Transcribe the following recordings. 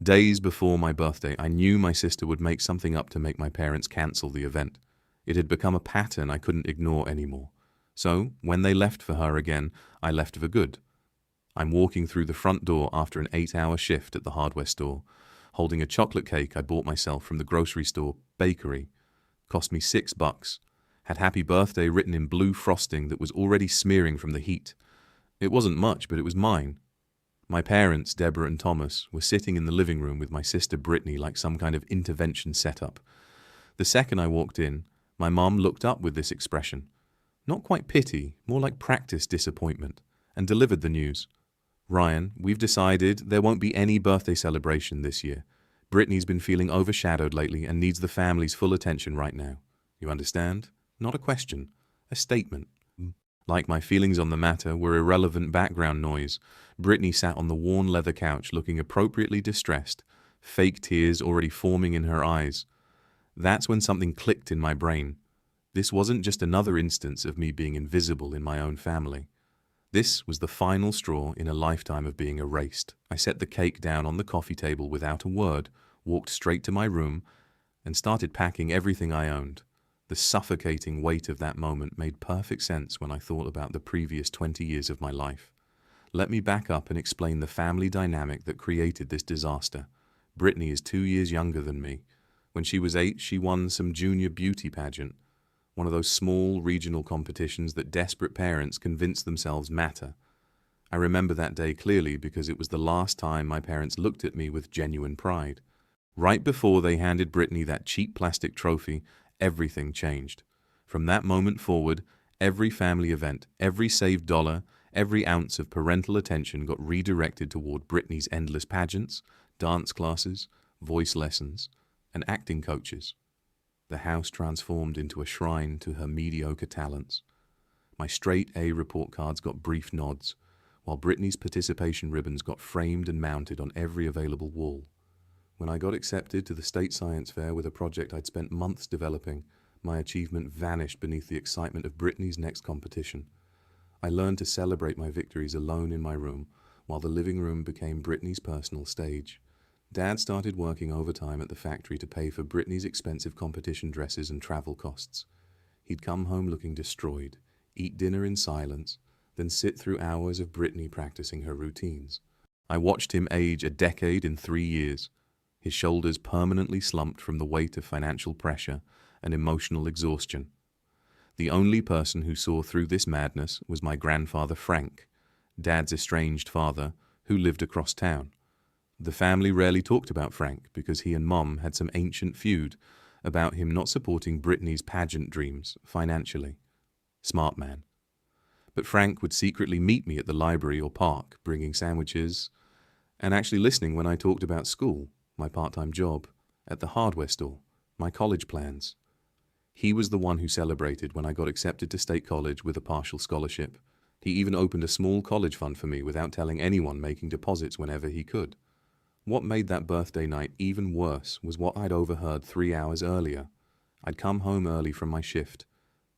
Days before my birthday, I knew my sister would make something up to make my parents cancel the event. It had become a pattern I couldn't ignore anymore. So, when they left for her again, I left for good. I'm walking through the front door after an 8-hour shift at the hardware store, holding a chocolate cake I bought myself from the grocery store bakery. Cost me $6. Had happy birthday written in blue frosting that was already smearing from the heat. It wasn't much, but it was mine. My parents, Deborah and Thomas, were sitting in the living room with my sister Brittany like some kind of intervention setup. The second I walked in, my mom looked up with this expression. Not quite pity, more like practiced disappointment, and delivered the news. Ryan, we've decided there won't be any birthday celebration this year. Brittany's been feeling overshadowed lately and needs the family's full attention right now. You understand? Not a question, a statement. Like my feelings on the matter were irrelevant background noise, Brittany sat on the worn leather couch looking appropriately distressed, fake tears already forming in her eyes. That's when something clicked in my brain. This wasn't just another instance of me being invisible in my own family. This was the final straw in a lifetime of being erased. I set the cake down on the coffee table without a word, walked straight to my room, and started packing everything I owned. The suffocating weight of that moment made perfect sense when I thought about the previous 20 years of my life. Let me back up and explain the family dynamic that created this disaster. Brittany is 2 years younger than me. When she was 8, she won some junior beauty pageant, one of those small regional competitions that desperate parents convince themselves matter. I remember that day clearly because it was the last time my parents looked at me with genuine pride. Right before they handed Brittany that cheap plastic trophy, everything changed. From that moment forward, every family event, every saved dollar, every ounce of parental attention got redirected toward Brittany's endless pageants, dance classes, voice lessons, and acting coaches. The house transformed into a shrine to her mediocre talents. My straight A report cards got brief nods, while Brittany's participation ribbons got framed and mounted on every available wall. When I got accepted to the state science fair with a project I'd spent months developing, my achievement vanished beneath the excitement of Brittany's next competition. I learned to celebrate my victories alone in my room, while the living room became Brittany's personal stage. Dad started working overtime at the factory to pay for Brittany's expensive competition dresses and travel costs. He'd come home looking destroyed, eat dinner in silence, then sit through hours of Brittany practicing her routines. I watched him age a decade in 3 years, his shoulders permanently slumped from the weight of financial pressure and emotional exhaustion. The only person who saw through this madness was my grandfather Frank, Dad's estranged father, who lived across town. The family rarely talked about Frank because he and Mom had some ancient feud about him not supporting Brittany's pageant dreams financially. Smart man. But Frank would secretly meet me at the library or park, bringing sandwiches, and actually listening when I talked about school, my part-time job, at the hardware store, my college plans. He was the one who celebrated when I got accepted to state college with a partial scholarship. He even opened a small college fund for me without telling anyone, making deposits whenever he could. What made that birthday night even worse was what I'd overheard 3 hours earlier. I'd come home early from my shift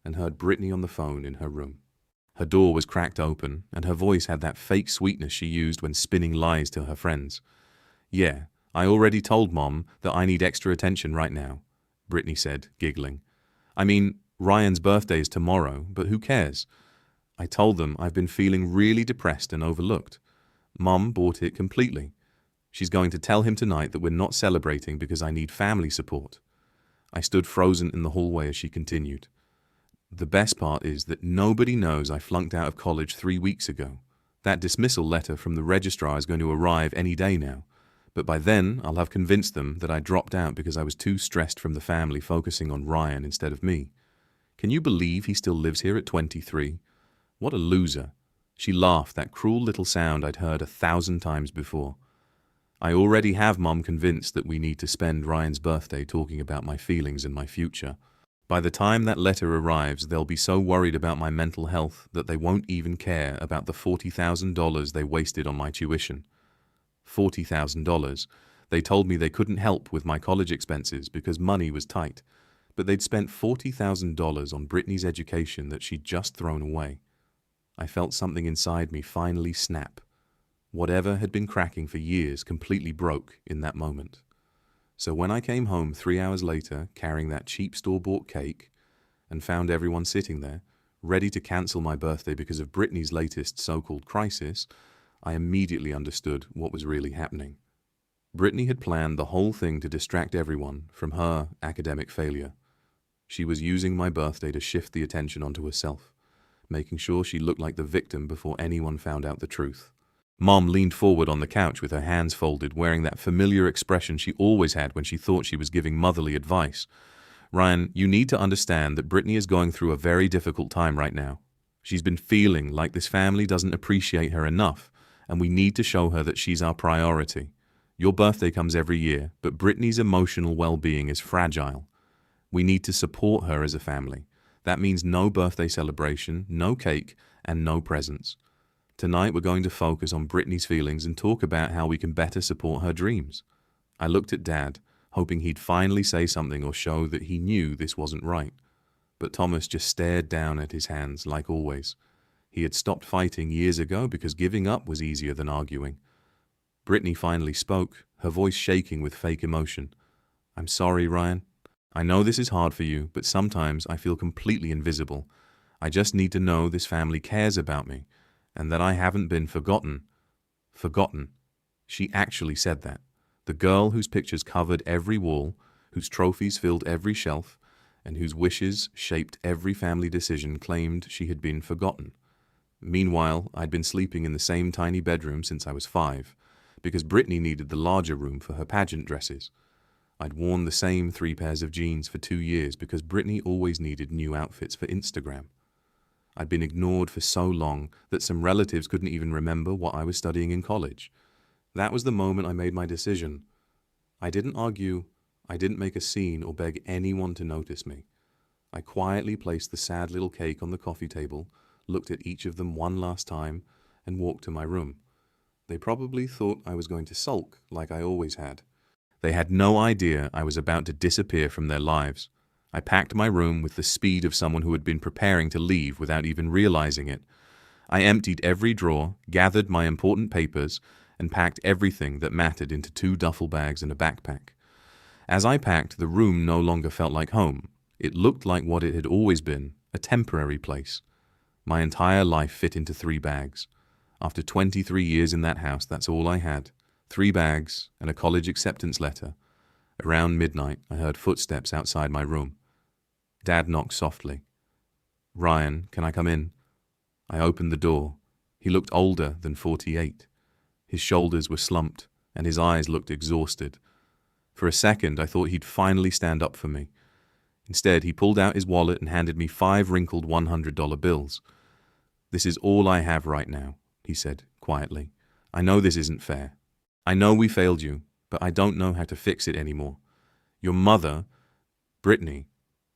and heard Brittany on the phone in her room. Her door was cracked open, and her voice had that fake sweetness she used when spinning lies to her friends. "Yeah, I already told Mom that I need extra attention right now," Brittany said, giggling. "I mean, Ryan's birthday is tomorrow, but who cares?" I told them I've been feeling really depressed and overlooked. Mom bought it completely. She's going to tell him tonight that we're not celebrating because I need family support. I stood frozen in the hallway as she continued. The best part is that nobody knows I flunked out of college 3 weeks ago. That dismissal letter from the registrar is going to arrive any day now. But by then, I'll have convinced them that I dropped out because I was too stressed from the family focusing on Ryan instead of me. Can you believe he still lives here at 23? What a loser. She laughed, that cruel little sound I'd heard 1,000 times before. I already have Mom convinced that we need to spend Ryan's birthday talking about my feelings and my future. By the time that letter arrives, they'll be so worried about my mental health that they won't even care about the $40,000 they wasted on my tuition. $40,000. They told me they couldn't help with my college expenses because money was tight, but they'd spent $40,000 on Brittany's education that she'd just thrown away. I felt something inside me finally snap. Whatever had been cracking for years completely broke in that moment. So when I came home 3 hours later, carrying that cheap store-bought cake, and found everyone sitting there, ready to cancel my birthday because of Brittany's latest so-called crisis, I immediately understood what was really happening. Brittany had planned the whole thing to distract everyone from her academic failure. She was using my birthday to shift the attention onto herself, making sure she looked like the victim before anyone found out the truth. Mom leaned forward on the couch with her hands folded, wearing that familiar expression she always had when she thought she was giving motherly advice. Ryan, you need to understand that Brittany is going through a very difficult time right now. She's been feeling like this family doesn't appreciate her enough, and we need to show her that she's our priority. Your birthday comes every year, but Brittany's emotional well-being is fragile. We need to support her as a family. That means no birthday celebration, no cake, and no presents. Tonight we're going to focus on Brittany's feelings and talk about how we can better support her dreams. I looked at Dad, hoping he'd finally say something or show that he knew this wasn't right. But Thomas just stared down at his hands, like always. He had stopped fighting years ago because giving up was easier than arguing. Brittany finally spoke, her voice shaking with fake emotion. I'm sorry, Ryan. I know this is hard for you, but sometimes I feel completely invisible. I just need to know this family cares about me, and that I haven't been forgotten. Forgotten. She actually said that. The girl whose pictures covered every wall, whose trophies filled every shelf, and whose wishes shaped every family decision claimed she had been forgotten. Meanwhile, I'd been sleeping in the same tiny bedroom since I was 5, because Brittany needed the larger room for her pageant dresses. I'd worn the same 3 pairs of jeans for 2 years because Brittany always needed new outfits for Instagram. I'd been ignored for so long that some relatives couldn't even remember what I was studying in college. That was the moment I made my decision. I didn't argue, I didn't make a scene or beg anyone to notice me. I quietly placed the sad little cake on the coffee table, looked at each of them one last time, and walked to my room. They probably thought I was going to sulk, like I always had. They had no idea I was about to disappear from their lives. I packed my room with the speed of someone who had been preparing to leave without even realizing it. I emptied every drawer, gathered my important papers, and packed everything that mattered into 2 duffel bags and a backpack. As I packed, the room no longer felt like home. It looked like what it had always been, a temporary place. My entire life fit into 3 bags. After 23 years in that house, that's all I had. 3 bags and a college acceptance letter. Around midnight, I heard footsteps outside my room. Dad knocked softly. Ryan, can I come in? I opened the door. He looked older than 48. His shoulders were slumped, and his eyes looked exhausted. For a second, I thought he'd finally stand up for me. Instead, he pulled out his wallet and handed me 5 wrinkled $100 bills. This is all I have right now, he said quietly. I know this isn't fair. I know we failed you, but I don't know how to fix it anymore. Your mother, Brittany,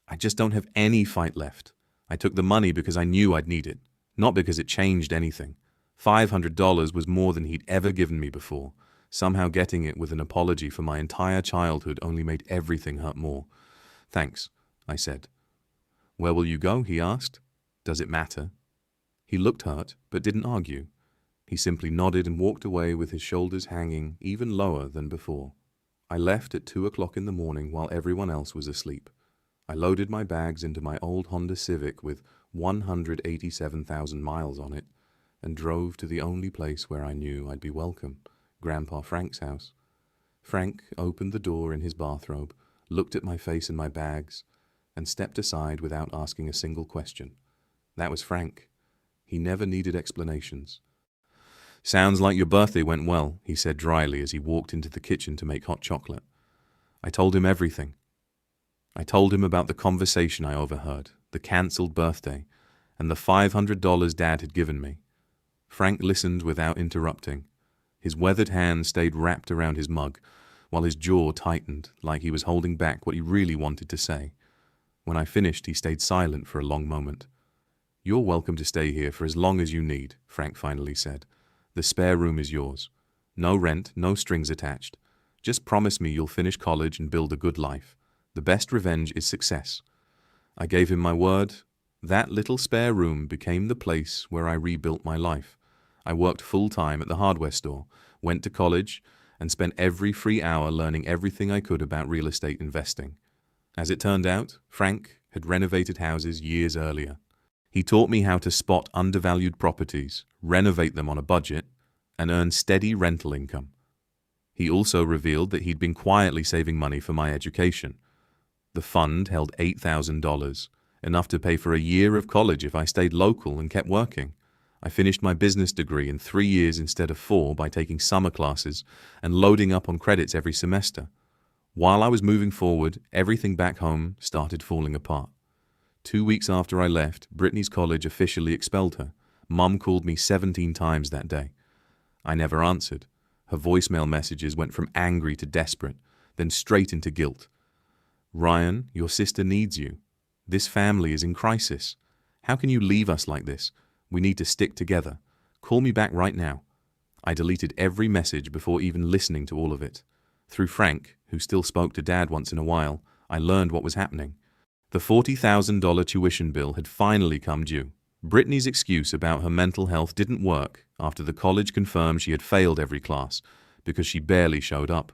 I just don't have any fight left. I took the money because I knew I'd need it, not because it changed anything. $500 was more than he'd ever given me before. Somehow getting it with an apology for my entire childhood only made everything hurt more. Thanks, I said. Where will you go? He asked. Does it matter? He looked hurt, but didn't argue. He simply nodded and walked away with his shoulders hanging even lower than before. I left at 2 o'clock in the morning while everyone else was asleep. I loaded my bags into my old Honda Civic with 187,000 miles on it and drove to the only place where I knew I'd be welcome, Grandpa Frank's house. Frank opened the door in his bathrobe, looked at my face and my bags, and stepped aside without asking a single question. That was Frank. He never needed explanations. Sounds like your birthday went well, he said dryly as he walked into the kitchen to make hot chocolate. I told him everything. I told him about the conversation I overheard, the cancelled birthday, and the $500 Dad had given me. Frank listened without interrupting. His weathered hand stayed wrapped around his mug, while his jaw tightened like he was holding back what he really wanted to say. When I finished, he stayed silent for a long moment. You're welcome to stay here for as long as you need, Frank finally said. The spare room is yours. No rent, no strings attached. Just promise me you'll finish college and build a good life. The best revenge is success. I gave him my word. That little spare room became the place where I rebuilt my life. I worked full-time at the hardware store, went to college, and spent every free hour learning everything I could about real estate investing. As it turned out, Frank had renovated houses years earlier. He taught me how to spot undervalued properties, renovate them on a budget, and earn steady rental income. He also revealed that he'd been quietly saving money for my education. The fund held $8,000, enough to pay for a year of college if I stayed local and kept working. I finished my business degree in 3 years instead of 4 by taking summer classes and loading up on credits every semester. While I was moving forward, everything back home started falling apart. 2 weeks after I left, Brittany's college officially expelled her. Mum called me 17 times that day. I never answered. Her voicemail messages went from angry to desperate, then straight into guilt. "Ryan, your sister needs you. This family is in crisis. How can you leave us like this? We need to stick together. Call me back right now." I deleted every message before even listening to all of it. Through Frank, who still spoke to Dad once in a while, I learned what was happening. The $40,000 tuition bill had finally come due. Brittany's excuse about her mental health didn't work after the college confirmed she had failed every class because she barely showed up.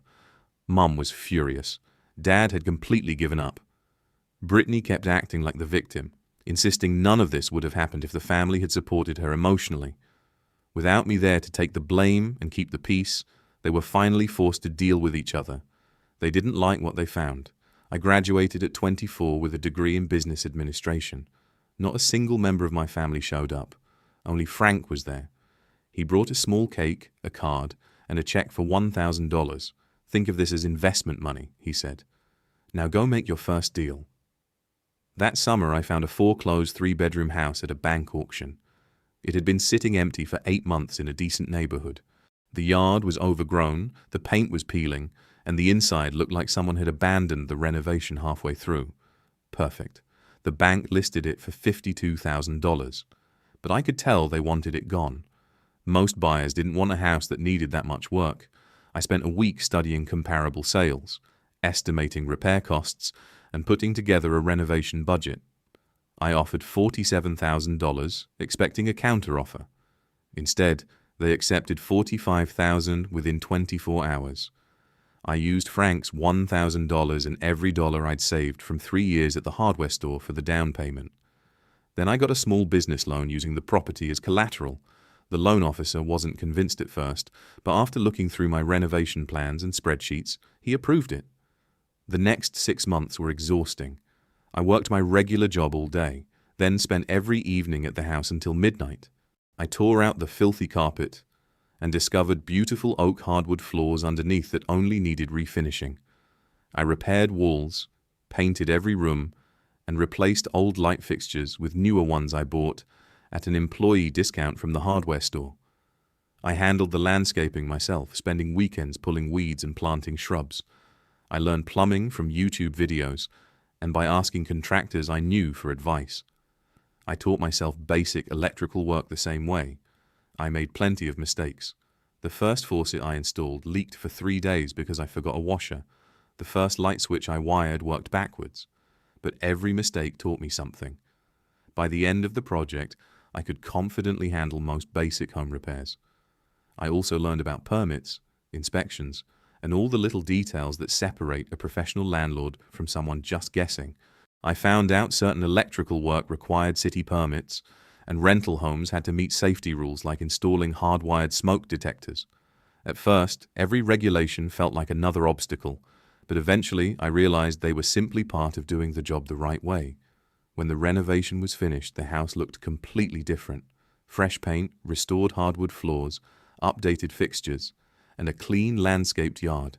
Mum was furious. Dad had completely given up. Brittany kept acting like the victim, insisting none of this would have happened if the family had supported her emotionally. Without me there to take the blame and keep the peace, they were finally forced to deal with each other. They didn't like what they found. I graduated at 24 with a degree in business administration. Not a single member of my family showed up. Only Frank was there. He brought a small cake, a card, and a check for $1,000. "Think of this as investment money," he said. "Now go make your first deal." That summer, I found a foreclosed 3-bedroom house at a bank auction. It had been sitting empty for 8 months in a decent neighborhood. The yard was overgrown, the paint was peeling, and the inside looked like someone had abandoned the renovation halfway through. Perfect. The bank listed it for $52,000, but I could tell they wanted it gone. Most buyers didn't want a house that needed that much work. I spent a week studying comparable sales, estimating repair costs, and putting together a renovation budget. I offered $47,000, expecting a counteroffer. Instead, they accepted $45,000 within 24 hours. I used Frank's $1,000 and every dollar I'd saved from 3 years at the hardware store for the down payment. Then I got a small business loan using the property as collateral. The loan officer wasn't convinced at first, but after looking through my renovation plans and spreadsheets, he approved it. The next 6 months were exhausting. I worked my regular job all day, then spent every evening at the house until midnight. I tore out the filthy carpet and discovered beautiful oak hardwood floors underneath that only needed refinishing. I repaired walls, painted every room, and replaced old light fixtures with newer ones I bought at an employee discount from the hardware store. I handled the landscaping myself, spending weekends pulling weeds and planting shrubs. I learned plumbing from YouTube videos and by asking contractors I knew for advice. I taught myself basic electrical work the same way. I made plenty of mistakes. The first faucet I installed leaked for 3 days because I forgot a washer. The first light switch I wired worked backwards. But every mistake taught me something. By the end of the project, I could confidently handle most basic home repairs. I also learned about permits, inspections, and all the little details that separate a professional landlord from someone just guessing. I found out certain electrical work required city permits, and rental homes had to meet safety rules like installing hardwired smoke detectors. At first, every regulation felt like another obstacle, but eventually I realized they were simply part of doing the job the right way. When the renovation was finished, the house looked completely different. Fresh paint, restored hardwood floors, updated fixtures, and a clean landscaped yard.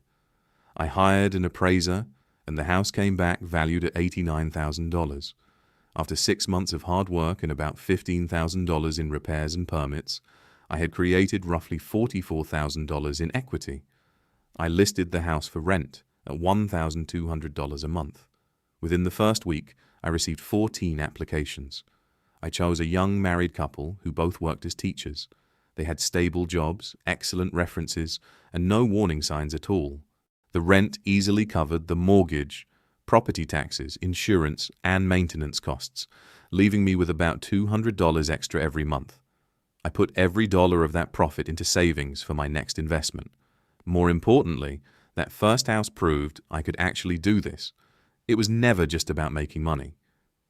I hired an appraiser, and the house came back valued at $89,000. After 6 months of hard work and about $15,000 in repairs and permits, I had created roughly $44,000 in equity. I listed the house for rent at $1,200 a month. Within the first week, I received 14 applications. I chose a young married couple who both worked as teachers. They had stable jobs, excellent references, and no warning signs at all. The rent easily covered the mortgage, property taxes, insurance, and maintenance costs, leaving me with about $200 extra every month. I put every dollar of that profit into savings for my next investment. More importantly, that first house proved I could actually do this. It was never just about making money.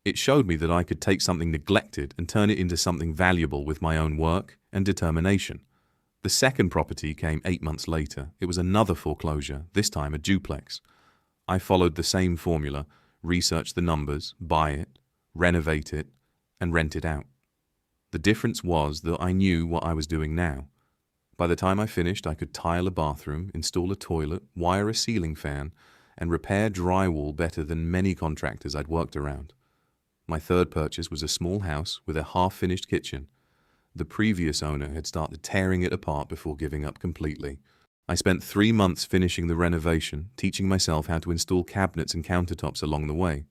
It showed me that I could take something neglected and turn it into something valuable with my own work and determination. The second property came 8 months later. It was another foreclosure, this time a duplex. I followed the same formula, research the numbers, buy it, renovate it, and rent it out. The difference was that I knew what I was doing now. By the time I finished, I could tile a bathroom, install a toilet, wire a ceiling fan, and repair drywall better than many contractors I'd worked around. My third purchase was a small house with a half-finished kitchen. The previous owner had started tearing it apart before giving up completely. I spent 3 months finishing the renovation, teaching myself how to install cabinets and countertops along the way.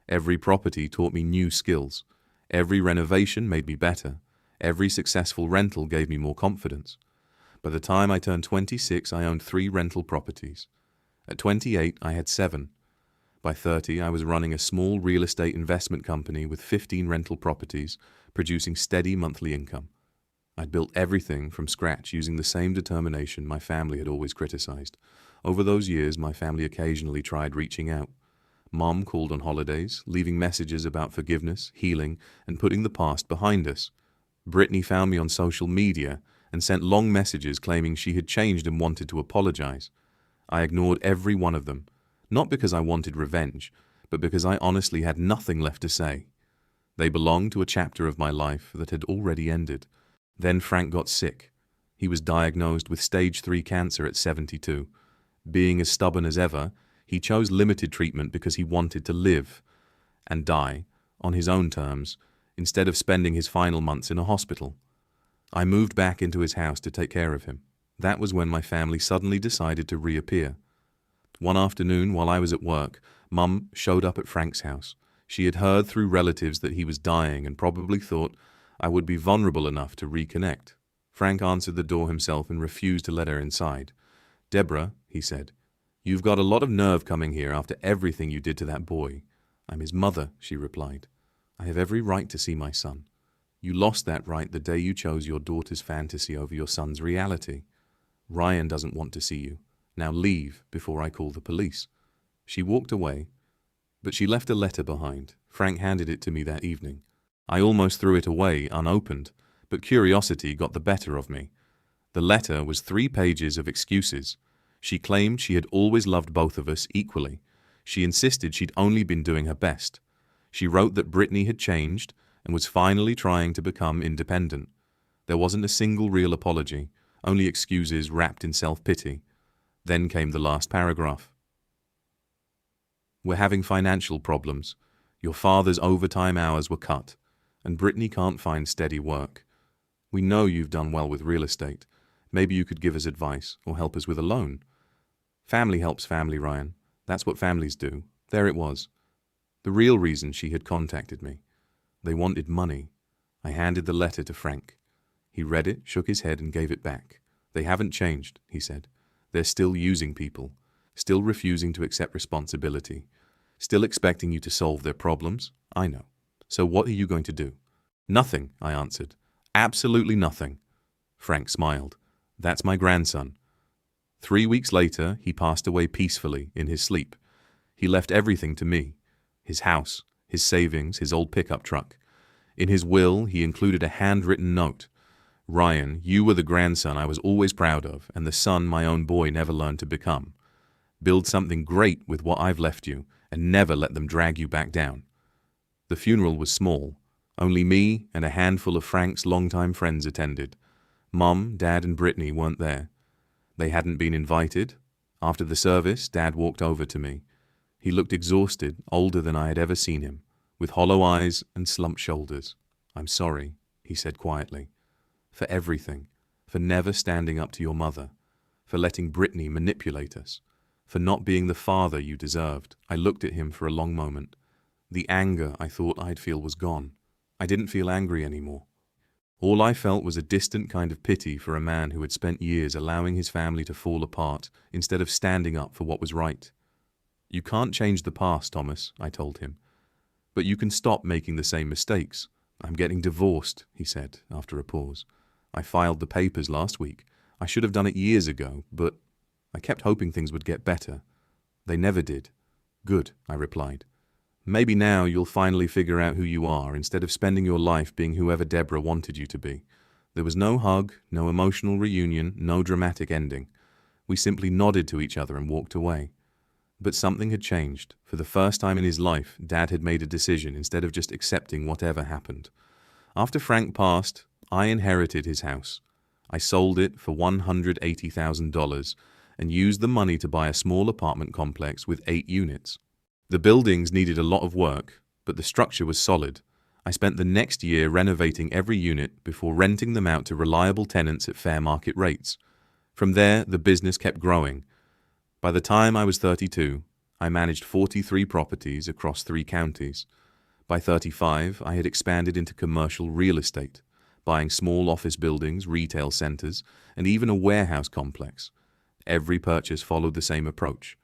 Every property taught me new skills. Every renovation made me better. Every successful rental gave me more confidence. By the time I turned 26, I owned 3 rental properties. At 28, I had 7. By 30, I was running a small real estate investment company with 15 rental properties, producing steady monthly income. I'd built everything from scratch using the same determination my family had always criticized. Over those years, my family occasionally tried reaching out. Mom called on holidays, leaving messages about forgiveness, healing, and putting the past behind us. Brittany found me on social media and sent long messages claiming she had changed and wanted to apologize. I ignored every one of them, not because I wanted revenge, but because I honestly had nothing left to say. They belonged to a chapter of my life that had already ended. Then Frank got sick. He was diagnosed with stage 3 cancer at 72. Being as stubborn as ever, he chose limited treatment because he wanted to live and die on his own terms instead of spending his final months in a hospital. I moved back into his house to take care of him. That was when my family suddenly decided to reappear. One afternoon, while I was at work, Mum showed up at Frank's house. She had heard through relatives that he was dying and probably thought I would be vulnerable enough to reconnect. Frank answered the door himself and refused to let her inside. "Deborah," he said, "you've got a lot of nerve coming here after everything you did to that boy." "I'm his mother," she replied. "I have every right to see my son. You lost that right the day you chose your daughter's fantasy over your son's reality. Ryan doesn't want to see you. Now leave before I call the police." She walked away, but she left a letter behind. Frank handed it to me that evening. I almost threw it away unopened, but curiosity got the better of me. The letter was 3 pages of excuses. She claimed she had always loved both of us equally. She insisted she'd only been doing her best. She wrote that Brittany had changed and was finally trying to become independent. There wasn't a single real apology, only excuses wrapped in self-pity. Then came the last paragraph. "We're having financial problems. Your father's overtime hours were cut, and Brittany can't find steady work. We know you've done well with real estate. Maybe you could give us advice or help us with a loan. Family helps family, Ryan. That's what families do." There it was. The real reason she had contacted me. They wanted money. I handed the letter to Frank. He read it, shook his head, and gave it back. "They haven't changed," he said. "They're still using people, still refusing to accept responsibility, still expecting you to solve their problems. I know. So what are you going to do?" "Nothing," I answered. "Absolutely nothing." Frank smiled. "That's my grandson." 3 weeks later, he passed away peacefully in his sleep. He left everything to me. His house, his savings, his old pickup truck. In his will, he included a handwritten note. "Ryan, you were the grandson I was always proud of, and the son my own boy never learned to become. Build something great with what I've left you, and never let them drag you back down." The funeral was small. Only me and a handful of Frank's longtime friends attended. Mom, Dad, and Brittany weren't there. They hadn't been invited. After the service, Dad walked over to me. He looked exhausted, older than I had ever seen him, with hollow eyes and slumped shoulders. "I'm sorry," he said quietly, "for everything, for never standing up to your mother, for letting Brittany manipulate us, for not being the father you deserved." I looked at him for a long moment. The anger I thought I'd feel was gone. I didn't feel angry anymore. All I felt was a distant kind of pity for a man who had spent years allowing his family to fall apart instead of standing up for what was right. "You can't change the past, Thomas," I told him. "But you can stop making the same mistakes." "I'm getting divorced," he said after a pause. I filed the papers last week. I should have done it years ago, but I kept hoping things would get better. They never did. Good, I replied. Maybe now you'll finally figure out who you are instead of spending your life being whoever Deborah wanted you to be. There was no hug, no emotional reunion, no dramatic ending. We simply nodded to each other and walked away. But something had changed. For the first time in his life, Dad had made a decision instead of just accepting whatever happened. After Frank passed, I inherited his house. I sold it for $180,000 and used the money to buy a small apartment complex with 8 units. The buildings needed a lot of work, but the structure was solid. I spent the next year renovating every unit before renting them out to reliable tenants at fair market rates. From there, the business kept growing. By the time I was 32, I managed 43 properties across 3 counties. By 35, I had expanded into commercial real estate, buying small office buildings, retail centers, and even a warehouse complex. Every purchase followed the same approach.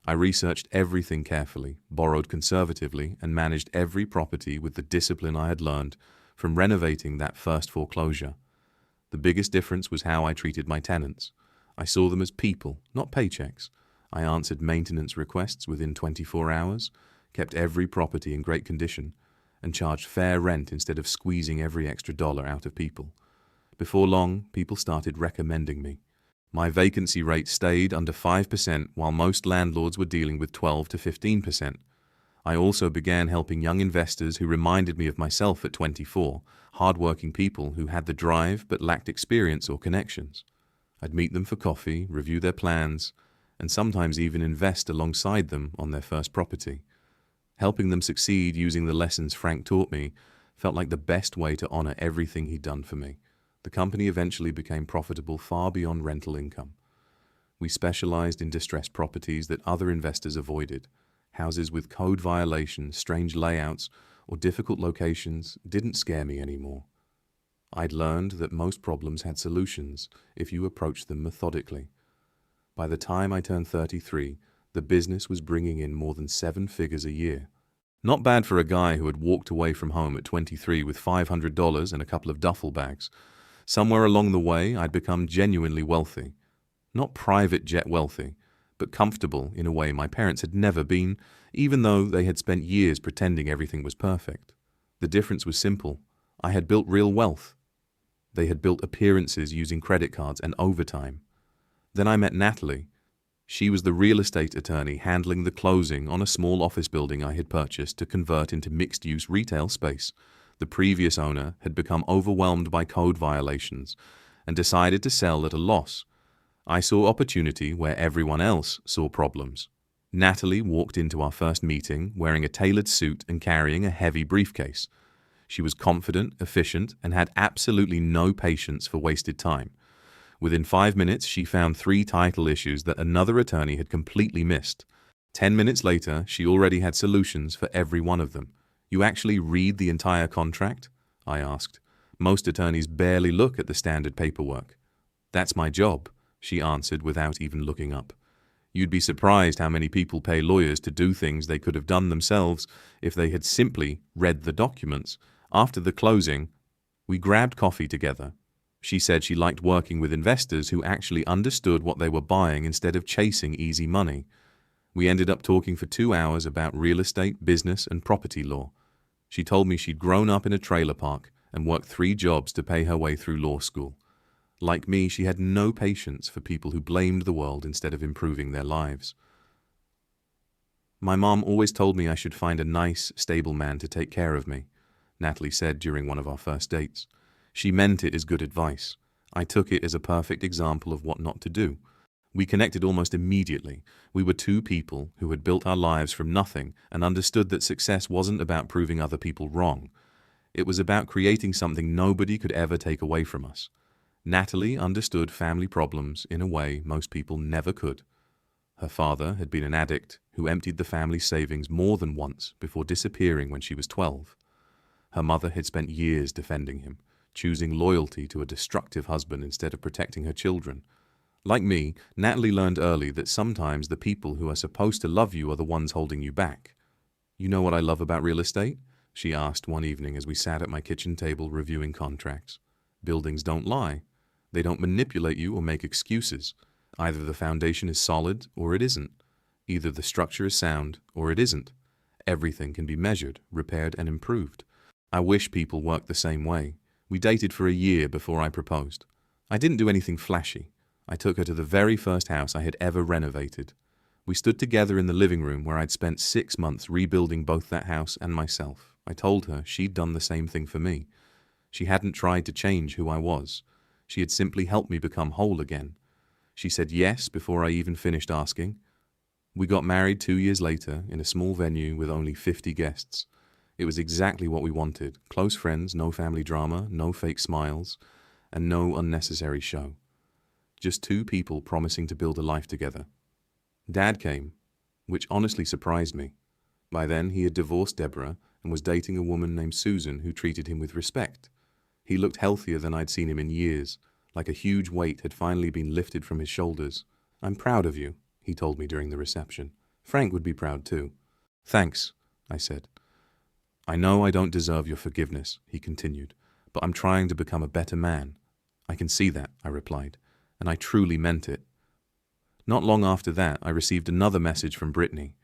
I researched everything carefully, borrowed conservatively, and managed every property with the discipline I had learned from renovating that first foreclosure. The biggest difference was how I treated my tenants. I saw them as people, not paychecks. I answered maintenance requests within 24 hours, kept every property in great condition, and charged fair rent instead of squeezing every extra dollar out of people. Before long, people started recommending me. My vacancy rate stayed under 5% while most landlords were dealing with 12 to 15%. I also began helping young investors who reminded me of myself at 24, hardworking people who had the drive but lacked experience or connections. I'd meet them for coffee, review their plans, and sometimes even invest alongside them on their first property. Helping them succeed using the lessons Frank taught me felt like the best way to honor everything he'd done for me. The company eventually became profitable far beyond rental income. We specialized in distressed properties that other investors avoided. Houses with code violations, strange layouts, or difficult locations didn't scare me anymore. I'd learned that most problems had solutions if you approached them methodically. By the time I turned 33, the business was bringing in more than 7 figures a year. Not bad for a guy who had walked away from home at 23 with $500 and a couple of duffel bags. Somewhere along the way, I'd become genuinely wealthy. Not private jet wealthy, but comfortable in a way my parents had never been, even though they had spent years pretending everything was perfect. The difference was simple. I had built real wealth. They had built appearances using credit cards and overtime. Then I met Natalie. She was the real estate attorney handling the closing on a small office building I had purchased to convert into mixed-use retail space. The previous owner had become overwhelmed by code violations and decided to sell at a loss. I saw opportunity where everyone else saw problems. Natalie walked into our first meeting wearing a tailored suit and carrying a heavy briefcase. She was confident, efficient, and had absolutely no patience for wasted time. Within 5 minutes, she found 3 title issues that another attorney had completely missed. 10 minutes later, she already had solutions for every one of them. "You actually read the entire contract?" I asked. "Most attorneys barely look at the standard paperwork." "That's my job," she answered without even looking up. "You'd be surprised how many people pay lawyers to do things they could have done themselves if they had simply read the documents." After the closing, we grabbed coffee together. She said she liked working with investors who actually understood what they were buying instead of chasing easy money. We ended up talking for 2 hours about real estate, business, and property law. She told me she'd grown up in a trailer park and worked 3 jobs to pay her way through law school. Like me, she had no patience for people who blamed the world instead of improving their lives. "My mom always told me I should find a nice, stable man to take care of me," Natalie said during one of our first dates. She meant it as good advice. I took it as a perfect example of what not to do. We connected almost immediately. We were 2 people who had built our lives from nothing and understood that success wasn't about proving other people wrong. It was about creating something nobody could ever take away from us. Natalie understood family problems in a way most people never could. Her father had been an addict who emptied the family savings more than once before disappearing when she was 12. Her mother had spent years defending him, choosing loyalty to a destructive husband instead of protecting her children. Like me, Natalie learned early that sometimes the people who are supposed to love you are the ones holding you back. "You know what I love about real estate?" she asked one evening as we sat at my kitchen table reviewing contracts. Buildings don't lie. They don't manipulate you or make excuses. Either the foundation is solid or it isn't. Either the structure is sound or it isn't. Everything can be measured, repaired, and improved. I wish people worked the same way. We dated for a year before I proposed. I didn't do anything flashy. I took her to the very first house I had ever renovated. We stood together in the living room where I'd spent 6 months rebuilding both that house and myself. I told her she'd done the same thing for me. She hadn't tried to change who I was. She had simply helped me become whole again. She said yes before I even finished asking. We got married 2 years later in a small venue with only 50 guests. It was exactly what we wanted. Close friends, no family drama, no fake smiles, and no unnecessary show. Just two people promising to build a life together. Dad came, which honestly surprised me. By then, he had divorced Deborah and was dating a woman named Susan who treated him with respect. He looked healthier than I'd seen him in years, like a huge weight had finally been lifted from his shoulders. "I'm proud of you," he told me during the reception. "Frank would be proud too." "Thanks," I said. "I know I don't deserve your forgiveness," he continued, "but I'm trying to become a better man." "I can see that," I replied, and I truly meant it. Not long after that, I received another message from Brittany.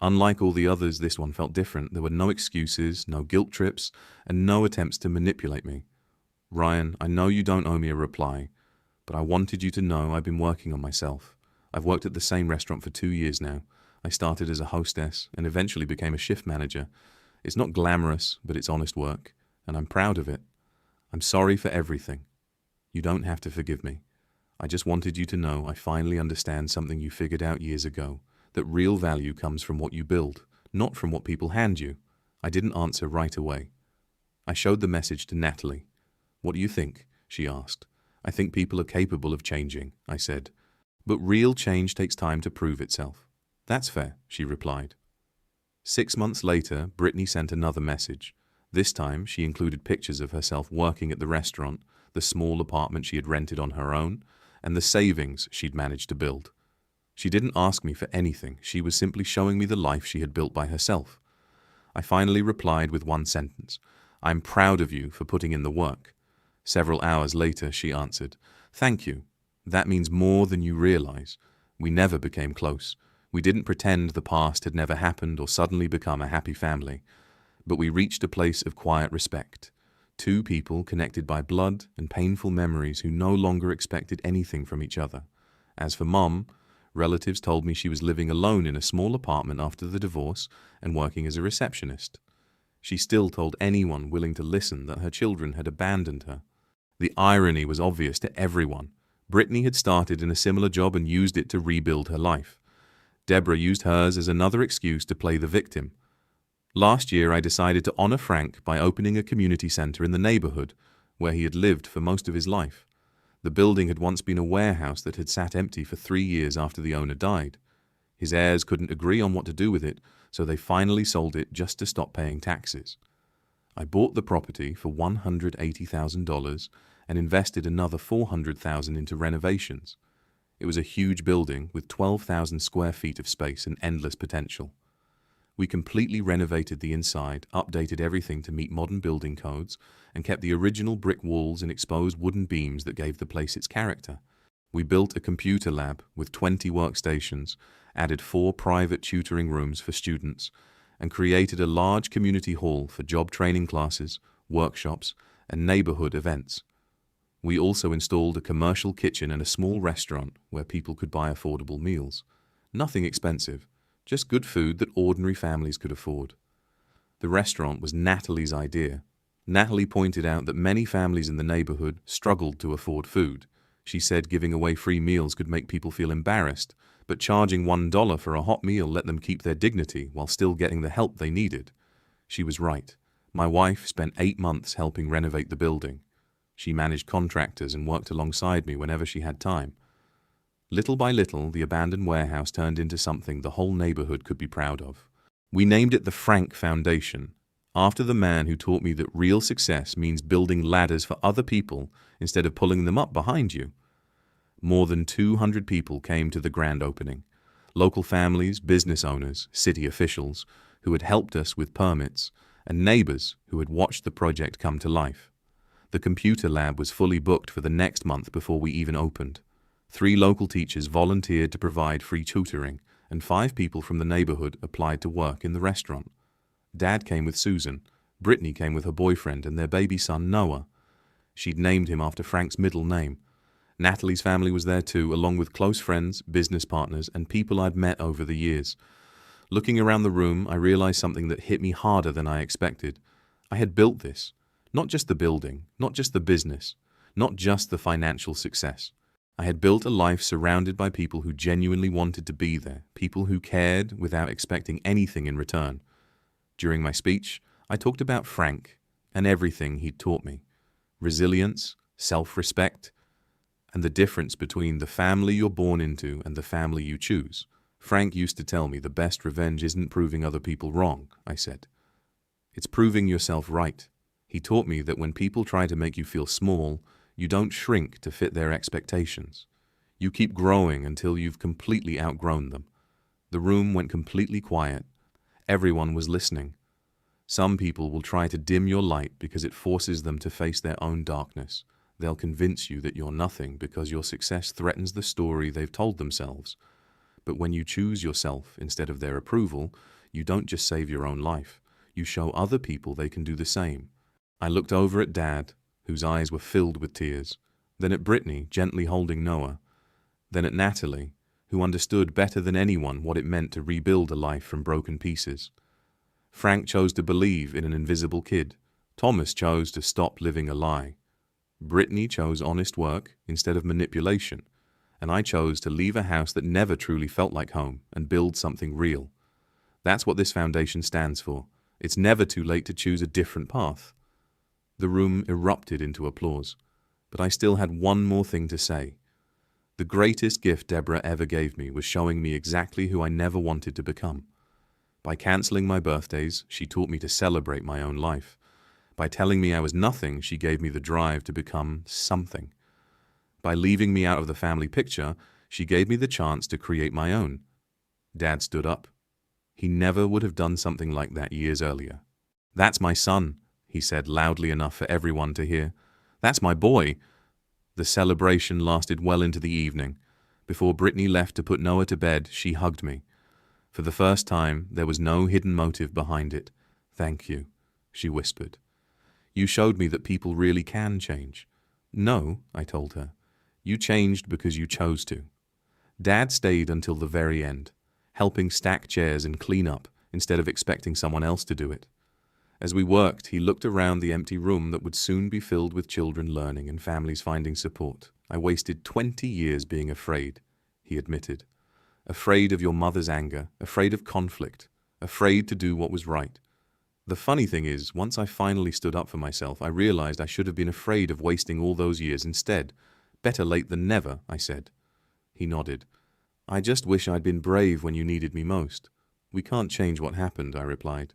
Unlike all the others, this one felt different. There were no excuses, no guilt trips, and no attempts to manipulate me. "Ryan, I know you don't owe me a reply, but I wanted you to know I've been working on myself. I've worked at the same restaurant for 2 years now. I started as a hostess and eventually became a shift manager. It's not glamorous, but it's honest work, and I'm proud of it. I'm sorry for everything. You don't have to forgive me. I just wanted you to know I finally understand something you figured out years ago, that real value comes from what you build, not from what people hand you." I didn't answer right away. I showed the message to Natalie. "What do you think?" she asked. "I think people are capable of changing," I said. "But real change takes time to prove itself." "That's fair," she replied. 6 months later, Brittany sent another message. This time, she included pictures of herself working at the restaurant, the small apartment she had rented on her own, and the savings she'd managed to build. She didn't ask me for anything. She was simply showing me the life she had built by herself. I finally replied with one sentence. "I'm proud of you for putting in the work." Several hours later, she answered, "Thank you. That means more than you realize. We never became close. We didn't pretend the past had never happened or suddenly become a happy family. But we reached a place of quiet respect. Two people connected by blood and painful memories who no longer expected anything from each other. As for Mom, relatives told me she was living alone in a small apartment after the divorce and working as a receptionist. She still told anyone willing to listen that her children had abandoned her. The irony was obvious to everyone. Brittany had started in a similar job and used it to rebuild her life. Deborah used hers as another excuse to play the victim. Last year, I decided to honor Frank by opening a community center in the neighborhood where he had lived for most of his life. The building had once been a warehouse that had sat empty for 3 years after the owner died. His heirs couldn't agree on what to do with it, so they finally sold it just to stop paying taxes. I bought the property for $180,000 and invested another $400,000 into renovations. It was a huge building with 12,000 square feet of space and endless potential. We completely renovated the inside, updated everything to meet modern building codes, and kept the original brick walls and exposed wooden beams that gave the place its character. We built a computer lab with 20 workstations, added 4 private tutoring rooms for students, and created a large community hall for job training classes, workshops, and neighborhood events. We also installed a commercial kitchen and a small restaurant where people could buy affordable meals. Nothing expensive. Just good food that ordinary families could afford. The restaurant was Natalie's idea. Natalie pointed out that many families in the neighborhood struggled to afford food. She said giving away free meals could make people feel embarrassed, but charging $1 for a hot meal let them keep their dignity while still getting the help they needed. She was right. My wife spent 8 months helping renovate the building. She managed contractors and worked alongside me whenever she had time. Little by little, the abandoned warehouse turned into something the whole neighborhood could be proud of. We named it the Frank Foundation, after the man who taught me that real success means building ladders for other people instead of pulling them up behind you. More than 200 people came to the grand opening. Local families, business owners, city officials who had helped us with permits, and neighbors who had watched the project come to life. The computer lab was fully booked for the next month before we even opened. 3 local teachers volunteered to provide free tutoring, and 5 people from the neighborhood applied to work in the restaurant. Dad came with Susan. Brittany came with her boyfriend and their baby son, Noah. She'd named him after Frank's middle name. Natalie's family was there too, along with close friends, business partners, and people I'd met over the years. Looking around the room, I realized something that hit me harder than I expected. I had built this. Not just the building, not just the business, not just the financial success. I had built a life surrounded by people who genuinely wanted to be there, people who cared without expecting anything in return. During my speech, I talked about Frank and everything he'd taught me. Resilience, self-respect, and the difference between the family you're born into and the family you choose. Frank used to tell me the best revenge isn't proving other people wrong, I said. It's proving yourself right. He taught me that when people try to make you feel small, you don't shrink to fit their expectations. You keep growing until you've completely outgrown them. The room went completely quiet. Everyone was listening. Some people will try to dim your light because it forces them to face their own darkness. They'll convince you that you're nothing because your success threatens the story they've told themselves. But when you choose yourself instead of their approval, you don't just save your own life. You show other people they can do the same. I looked over at Dad, whose eyes were filled with tears, then at Brittany, gently holding Noah, then at Natalie, who understood better than anyone what it meant to rebuild a life from broken pieces. Frank chose to believe in an invisible kid. Thomas chose to stop living a lie. Brittany chose honest work instead of manipulation, and I chose to leave a house that never truly felt like home and build something real. That's what this foundation stands for. It's never too late to choose a different path. The room erupted into applause, but I still had one more thing to say. The greatest gift Deborah ever gave me was showing me exactly who I never wanted to become. By canceling my birthdays, she taught me to celebrate my own life. By telling me I was nothing, she gave me the drive to become something. By leaving me out of the family picture, she gave me the chance to create my own. Dad stood up. He never would have done something like that years earlier. "That's my son," he said loudly enough for everyone to hear. "That's my boy." The celebration lasted well into the evening. Before Brittany left to put Noah to bed, she hugged me. For the first time, there was no hidden motive behind it. "Thank you," she whispered. "You showed me that people really can change." "No," I told her. "You changed because you chose to." Dad stayed until the very end, helping stack chairs and clean up instead of expecting someone else to do it. As we worked, he looked around the empty room that would soon be filled with children learning and families finding support. "I wasted 20 years being afraid," he admitted. "Afraid of your mother's anger, afraid of conflict, afraid to do what was right. The funny thing is, once I finally stood up for myself, I realized I should have been afraid of wasting all those years instead. Better late than never," I said. He nodded. "I just wish I'd been brave when you needed me most." "We can't change what happened," I replied.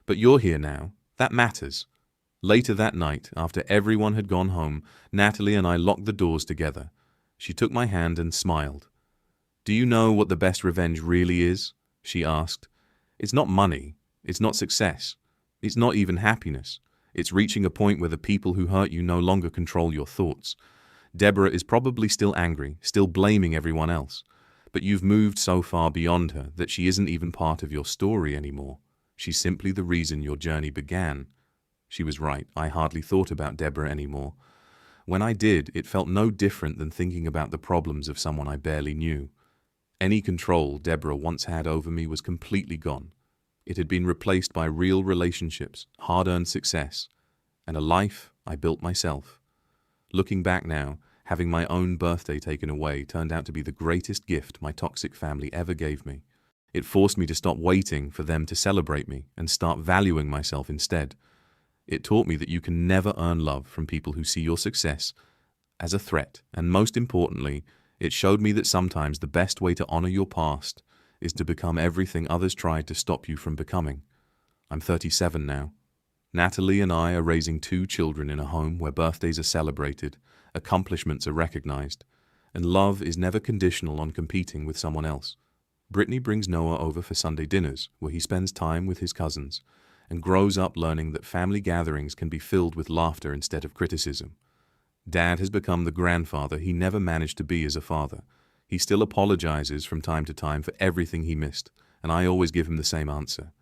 "But you're here now. That matters." Later that night, after everyone had gone home, Natalie and I locked the doors together. She took my hand and smiled. "Do you know what the best revenge really is?" she asked. "It's not money. It's not success. It's not even happiness. It's reaching a point where the people who hurt you no longer control your thoughts. Deborah is probably still angry, still blaming everyone else. But you've moved so far beyond her that she isn't even part of your story anymore. She's simply the reason your journey began." She was right. I hardly thought about Deborah anymore. When I did, it felt no different than thinking about the problems of someone I barely knew. Any control Deborah once had over me was completely gone. It had been replaced by real relationships, hard-earned success, and a life I built myself. Looking back now, having my own birthday taken away turned out to be the greatest gift my toxic family ever gave me. It forced me to stop waiting for them to celebrate me and start valuing myself instead. It taught me that you can never earn love from people who see your success as a threat, and most importantly, it showed me that sometimes the best way to honor your past is to become everything others tried to stop you from becoming. I'm 37 now. Natalie and I are raising 2 children in a home where birthdays are celebrated, accomplishments are recognized, and love is never conditional on competing with someone else. Brittany brings Noah over for Sunday dinners, where he spends time with his cousins, and grows up learning that family gatherings can be filled with laughter instead of criticism. Dad has become the grandfather he never managed to be as a father. He still apologizes from time to time for everything he missed, and I always give him the same answer.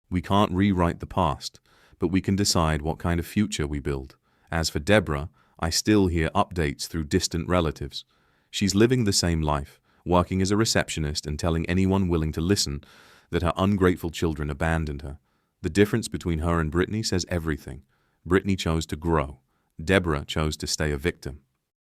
We can't rewrite the past, but we can decide what kind of future we build. As for Deborah, I still hear updates through distant relatives. She's living the same life, working as a receptionist and telling anyone willing to listen that her ungrateful children abandoned her. The difference between her and Brittany says everything. Brittany chose to grow. Deborah chose to stay a victim.